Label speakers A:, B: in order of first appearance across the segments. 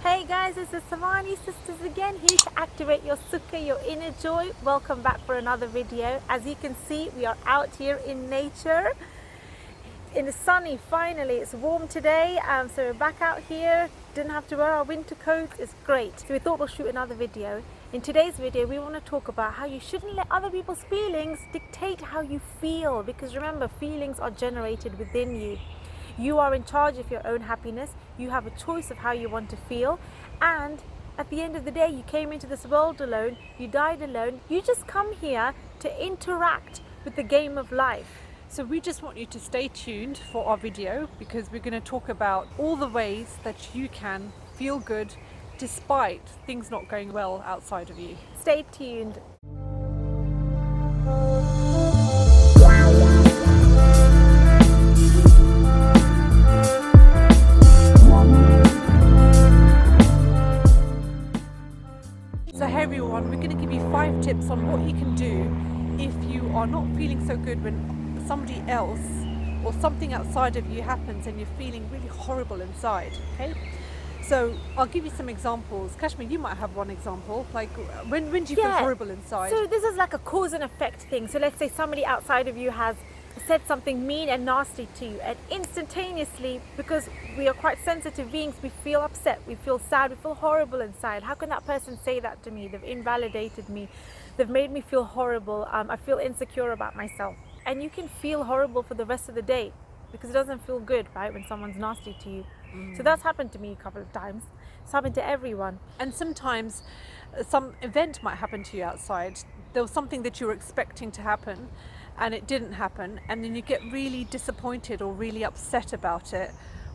A: Hey guys, this is SavaniSis again, here to activate your Sukha, your inner joy. Welcome back for another video. As you can see, we are out here in nature. In the sunny, finally, it's warm today, so we're back out here. Didn't have to wear our winter coats, it's great. So we thought we'll shoot another video. In today's video, we want to talk about how you shouldn't let other people's feelings dictate how you feel, because remember, feelings are generated within you. You are in charge of your own happiness. You have a choice of how you want to feel. And at the end of the day, you came into this world alone. You died alone. You just come here to interact with the game of life.
B: So we just want you to stay tuned for our video, because we're going to talk about all the ways that you can feel good despite things not going well outside of you.
A: Stay tuned.
B: So hey everyone, we're going to give you 5 tips on what you can do if you are not feeling so good when somebody else or something outside of you happens and you're feeling really horrible inside. Okay, so I'll give you some examples. Kashmir, you might have one example. Like when do you feel horrible inside?
A: So this is like a cause and effect thing. So let's say somebody outside of you has said something mean and nasty to you, and instantaneously, because we are quite sensitive beings, we feel upset, we feel sad, we feel horrible inside. How can that person say that to me? They've invalidated me, they've made me feel horrible. I feel insecure about myself. And you can feel horrible for the rest of the day because it doesn't feel good, right, when someone's nasty to you. So that's happened to me a couple of times. It's happened to everyone.
B: And sometimes some event might happen to you outside. There was something that you were expecting to happen and it didn't happen, and then you get really disappointed or really upset about it,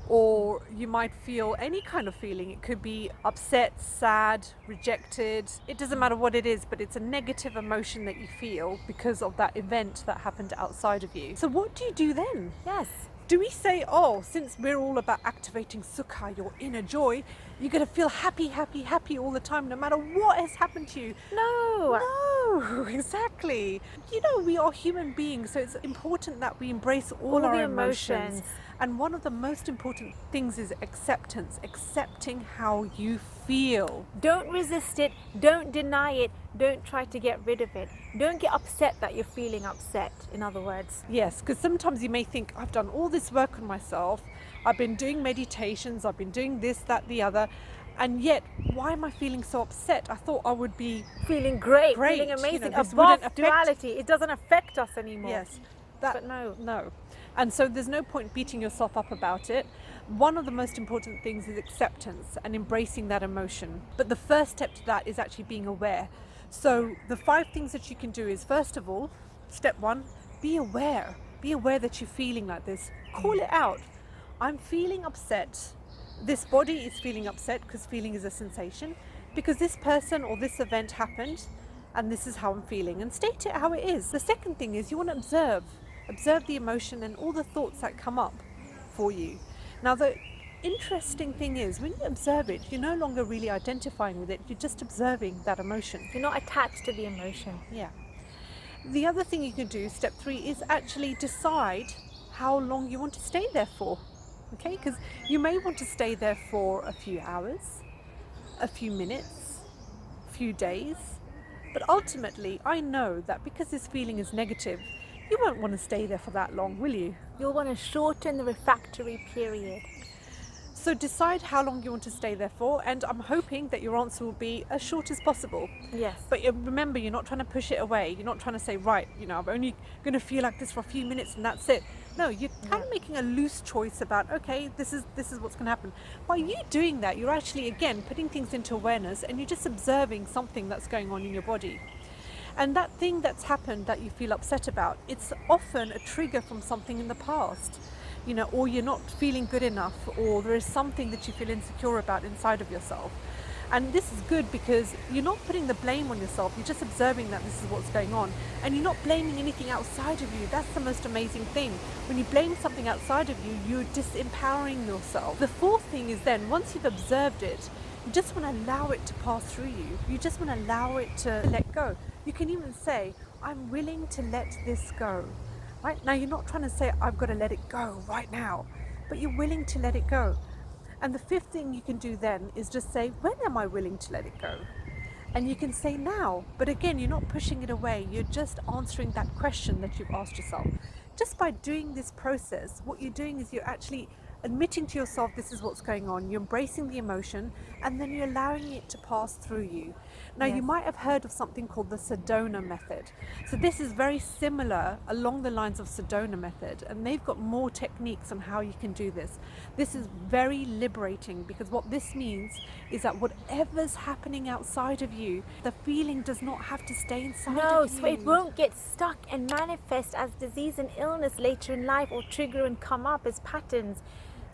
B: or you might feel any kind of feeling. It could be upset, sad, rejected. It doesn't matter what it is, but it's a negative emotion that you feel because of that event that happened outside of you. So what do you do then?
A: Yes.
B: Do we say, oh, since we're all about activating Sukha, your inner joy, you're going to feel happy, happy, happy all the time, no matter what has happened to you? No, exactly. You know, we are human beings, so it's important that we embrace all our emotions. And one of the most important things is acceptance, accepting how you feel.
A: Don't resist it, don't deny it, don't try to get rid of it. Don't get upset that you're feeling upset, in other words.
B: Yes, because sometimes you may think, I've done all this work on myself, I've been doing meditations, I've been doing this, that, the other, and yet, why am I feeling so upset? I thought I would be
A: feeling great, feeling amazing, above duality. It doesn't affect us anymore.
B: Yes,
A: but no.
B: And so there's no point beating yourself up about it. One of the most important things is acceptance and embracing that emotion. But the first step to that is actually being aware. So the 5 things that you can do is, first of all, step 1, be aware. Be aware that you're feeling like this. Call it out. I'm feeling upset. This body is feeling upset, because feeling is a sensation, because this person or this event happened, and this is how I'm feeling, and state it how it is. The second thing is you want to observe the emotion and all the thoughts that come up for you. Now, the interesting thing is, when you observe it, you're no longer really identifying with it, you're just observing that emotion.
A: You're not attached to the emotion.
B: Yeah. The other thing you can do, step 3, is actually decide how long you want to stay there for. Okay, because you may want to stay there for a few hours, a few minutes, a few days, but ultimately I know that because this feeling is negative, you won't want to stay there for that long, will you?
A: You'll want to shorten the refractory period.
B: So decide how long you want to stay there for, and I'm hoping that your answer will be as short as possible.
A: Yes.
B: But remember, you're not trying to push it away. You're not trying to say, right, you know, I'm only going to feel like this for a few minutes and that's it. No, you're kind of making a loose choice about, okay, this is what's going to happen. By you doing that, you're actually, again, putting things into awareness, and you're just observing something that's going on in your body. And that thing that's happened that you feel upset about, it's often a trigger from something in the past, you know, or you're not feeling good enough, or there is something that you feel insecure about inside of yourself. And this is good because you're not putting the blame on yourself, you're just observing that this is what's going on, and you're not blaming anything outside of you. That's the most amazing thing. When you blame something outside of you, you're disempowering yourself. The 4th thing is then, once you've observed it, you just want to allow it to pass through you. You just want to allow it to let go. You can even say, I'm willing to let this go. Right? Now, you're not trying to say, I've got to let it go right now, but you're willing to let it go. And the fifth thing you can do then is just say, when am I willing to let it go? And you can say now, but again, you're not pushing it away. You're just answering that question that you've asked yourself. Just by doing this process, what you're doing is you're actually admitting to yourself this is what's going on. You're embracing the emotion, and then you're allowing it to pass through you. Now, you might have heard of something called the Sedona Method. So this is very similar along the lines of Sedona Method, and they've got more techniques on how you can do this. This is very liberating, because what this means is that whatever's happening outside of you, the feeling does not have to stay inside of you.
A: So it won't get stuck and manifest as disease and illness later in life, or trigger and come up as patterns.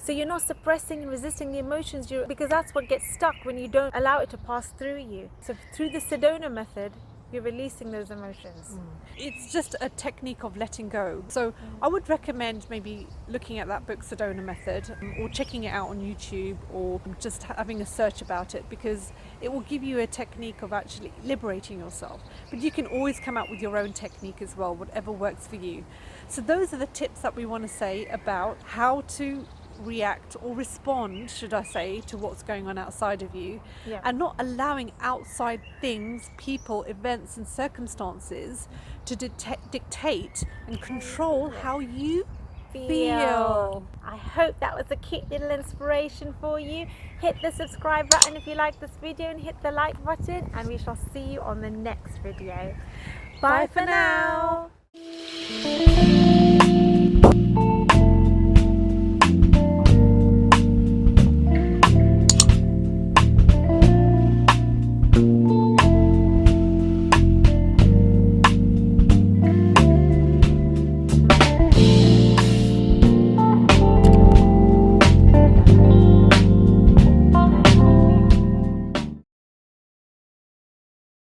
A: So you're not suppressing and resisting the emotions, because that's what gets stuck when you don't allow it to pass through you. So through the Sedona Method, you're releasing those emotions.
B: It's just a technique of letting go. So I would recommend maybe looking at that book, Sedona Method, or checking it out on YouTube, or just having a search about it, because it will give you a technique of actually liberating yourself. But you can always come up with your own technique as well, whatever works for you. So those are the tips that we want to say about how to react or respond, should I say, to what's going on outside of you, and not allowing outside things, people, events and circumstances to dictate and control how you feel.
A: I hope that was a cute little inspiration for you. Hit the subscribe button if you like this video, and hit the like button, and we shall see you on the next video. Bye for now.